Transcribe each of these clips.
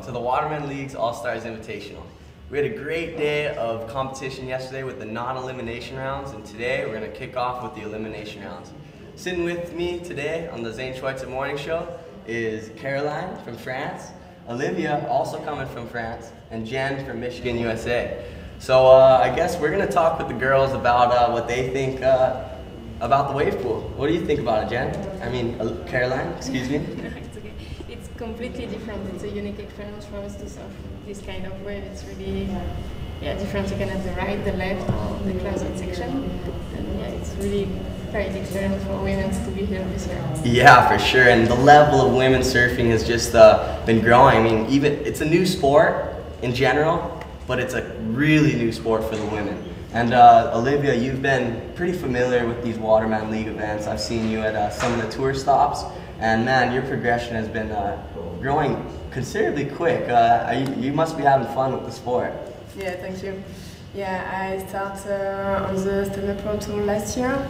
to the Waterman League's All-Stars Invitational. We had a great day of competition yesterday with the non-elimination rounds, and today we're going to kick off with the elimination rounds. Sitting with me today on the Zane Schweitzer Morning Show is Caroline from France, Olivia, also coming from France, and Jen from Michigan, USA. So I guess we're going to talk with the girls about what they think about the wave pool. What do you think about it, Jen? I mean, Caroline, excuse me. It's okay. It's completely different. It's a unique experience for us to surf this kind of wave. It's really different. You can have the right, the left, or the closet section. And it's really great experience for women to be here this year. Yeah, for sure. And the level of women surfing has just been growing. I mean, it's a new sport in general, but it's a really new sport for the women. And Olivia, you've been pretty familiar with these Waterman League events. I've seen you at some of the tour stops, and man, your progression has been growing considerably quick. You must be having fun with the sport. Yeah, thank you. Yeah, I started on the Stand-Up Pro Tour last year,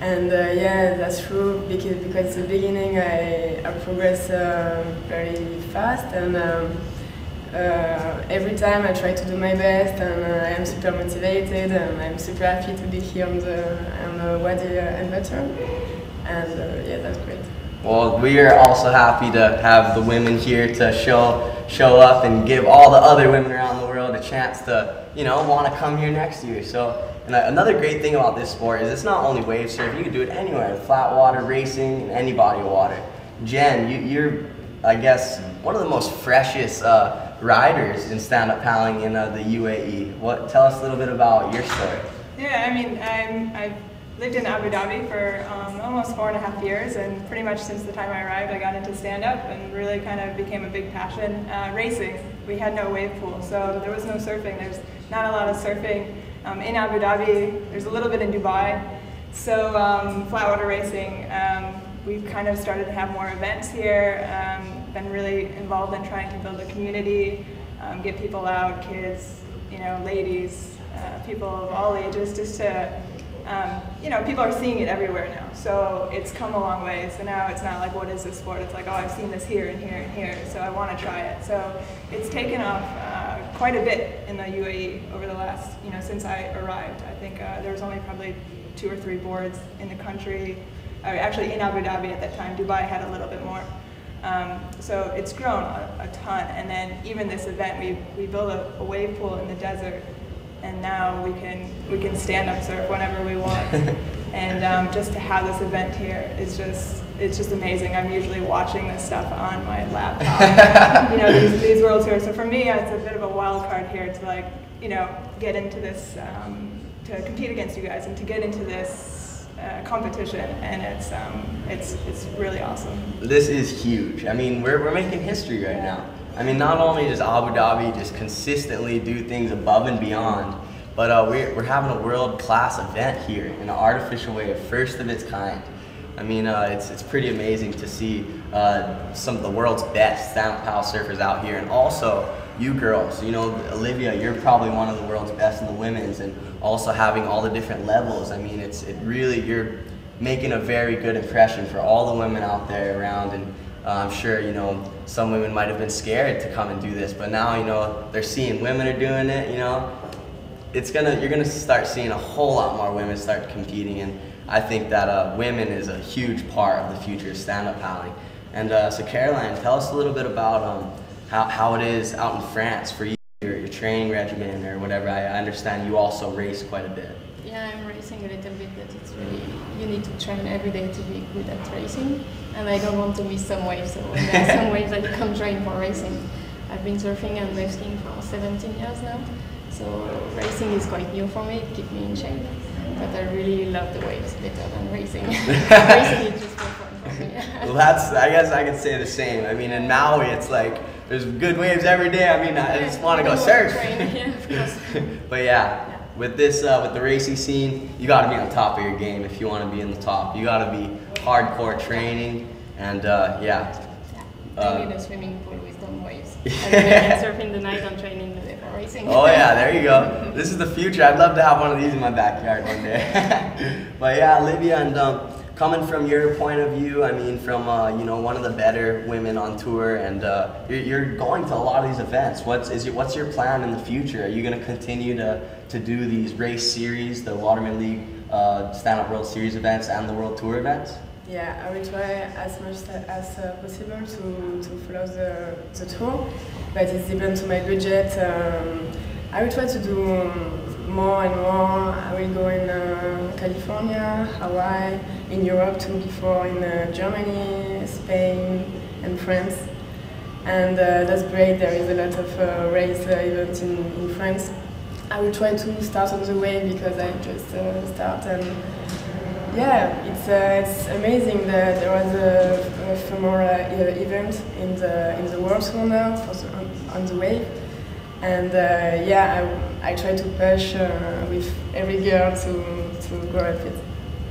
and that's true, because at the beginning I progressed very fast, and every time I try to do my best, and I am super motivated, and I'm super happy to be here on the Wadi Inverter, and that's great. Well, we are also happy to have the women here to show up and give all the other women around the world a chance to, want to come here next year. So, and another great thing about this sport is it's not only wave surf, you can do it anywhere, flat water, racing, and any body of water. Jen, you're, I guess, one of the most freshest riders in stand-up paddling in the UAE. Tell us a little bit about your story. Yeah, I mean, I've lived in Abu Dhabi for almost 4.5 years, and pretty much since the time I arrived, I got into stand-up and really kind of became a big passion. Racing, we had no wave pool, so there was no surfing. There's not a lot of surfing in Abu Dhabi. There's a little bit in Dubai. So flat water racing, we've kind of started to have more events here. Been really involved in trying to build a community, get people out, kids, ladies, people of all ages, just to, people are seeing it everywhere now. So it's come a long way. So now it's not like, what is this sport? It's like, oh, I've seen this here and here and here, so I want to try it. So it's taken off quite a bit in the UAE over the last, since I arrived. I think there was only probably 2 or 3 boards in the country. Actually in Abu Dhabi at that time. Dubai had a little bit more. So it's grown a ton, and then even this event, we built a wave pool in the desert, and now we can stand up surf whenever we want. And just to have this event here is it's just amazing. I'm usually watching this stuff on my laptop. These World Tours. So for me, it's a bit of a wild card here to get into this, to compete against you guys, and to get into this competition, and it's really awesome. This is huge. I mean, we're making history right now. I mean, not only does Abu Dhabi just consistently do things above and beyond, but we're having a world-class event here in an artificial way, first of its kind. I mean, it's pretty amazing to see some of the world's best stand-up paddle surfers out here, and also you girls. Olivia, you're probably one of the world's best in the women's, and also having all the different levels. I mean, you're making a very good impression for all the women out there around, and I'm sure, some women might have been scared to come and do this, but now, they're seeing women are doing it, you're gonna start seeing a whole lot more women start competing, and I think that women is a huge part of the future of stand-up paddling. And so Caroline, tell us a little bit about how it is out in France for you, your training regimen or whatever. I understand you also race quite a bit. Yeah, I'm racing a little bit, but it's really, you need to train every day to be good at racing, and I don't want to miss some waves, so when there are some waves I can't train for racing. I've been surfing and wave skiing for 17 years now, so racing is quite new for me, it keeps me in shape, but I really love the waves better than racing. Racing is just more fun for me. Well, I guess I could say the same. I mean, in Maui, it's like, there's good waves every day. I mean, I just want to go surf. Yeah, of course. But yeah. With this, with the racing scene, you got to be on top of your game if you want to be in the top. You got to be hardcore training, and I need a swimming pool with dumb waves. And then I can surf in the night and train in the day for racing. Oh yeah, there you go. This is the future. I'd love to have one of these in my backyard one day. But yeah, Olivia and coming from your point of view, I mean, from you know, one of the better women on tour, and you're going to a lot of these events. What's your plan in the future? Are you going to continue to do these race series, the Waterman League Stand-Up World Series events, and the World Tour events? Yeah, I will try as much as possible to follow the tour, but it depends on my budget. I will try to do more and more. I will go in California, Hawaii, in Europe too, before in Germany, Spain and France. And that's great, there is a lot of race events in France. I will try to start on the way because I just started. And yeah, it's amazing that there was a femoral event in the World Tour now on the wave. And yeah, I try to push with every girl to grow up it.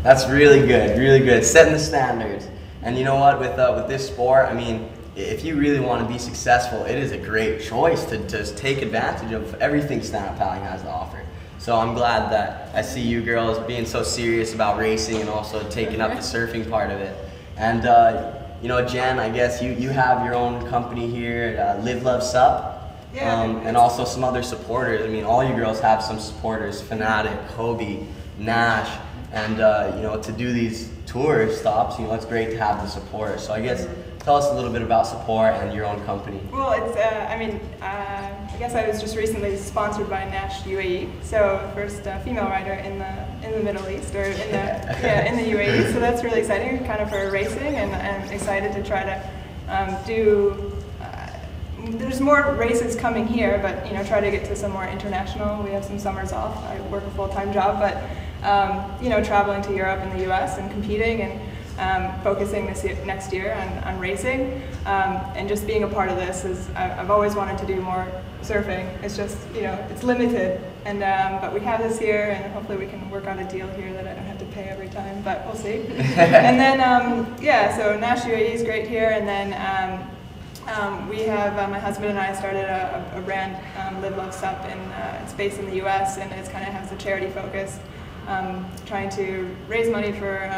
That's really good, setting the standards. And you know what, with this sport, I mean, if you really want to be successful, it is a great choice to just take advantage of everything stand-up paddling has to offer. So I'm glad that I see you girls being so serious about racing and also taking up the surfing part of it. And you know, Jen, I guess you have your own company here, Live Love Sup. Yeah, and also some other supporters. I mean, all you girls have some supporters, Fanatic, Hobie, Nash, and you know, to do these tour stops, you know, it's great to have the support. So I guess tell us a little bit about support and your own company. Well, it's, I mean, I guess I was just recently sponsored by Nash UAE, so first female rider in the Middle East, or in the UAE. So that's really exciting, kind of for racing, and I'm excited to try to do. There's more races coming here, but you know, try to get to some more international. We have some summers off. I work a full-time job, but you know, traveling to Europe and the US and competing and focusing next year on racing, and just being a part of this is I've always wanted to do more surfing. It's just, you know, it's limited, and but we have this here, and hopefully we can work out a deal here that I don't have to pay every time, but we'll see. And then yeah, so Nash UAE is great here, and then we have, my husband and I started a brand, Live Love Sup, and it's based in the US, and it kind of has a charity focus, trying to raise money for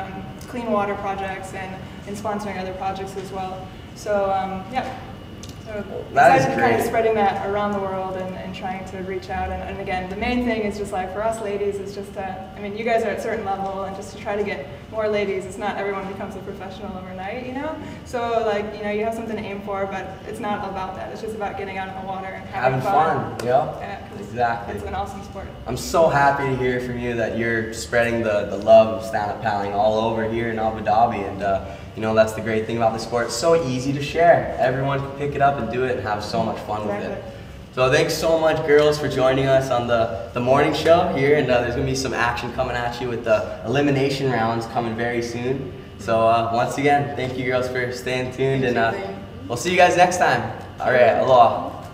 clean water projects and sponsoring other projects as well. So yeah, so excited to kind of spreading that around the world and trying to reach out. And again, the main thing is just like for us ladies is just to, I mean, you guys are at a certain level, and just to try to get more ladies. It's not everyone becomes a professional overnight, you know? So like, you know, you have something to aim for, but it's not about that. It's just about getting out in the water and having fun. Yeah, exactly. It's an awesome sport. I'm so happy to hear from you that you're spreading the love of stand-up paddling all over here in Abu Dhabi, and you know, that's the great thing about the sport. It's so easy to share. Everyone can pick it up and do it and have so much fun with it. So thanks so much, girls, for joining us on the morning show here, and there's going to be some action coming at you with the elimination rounds coming very soon. So once again, thank you girls for staying tuned, and we'll see you guys next time. All right, aloha.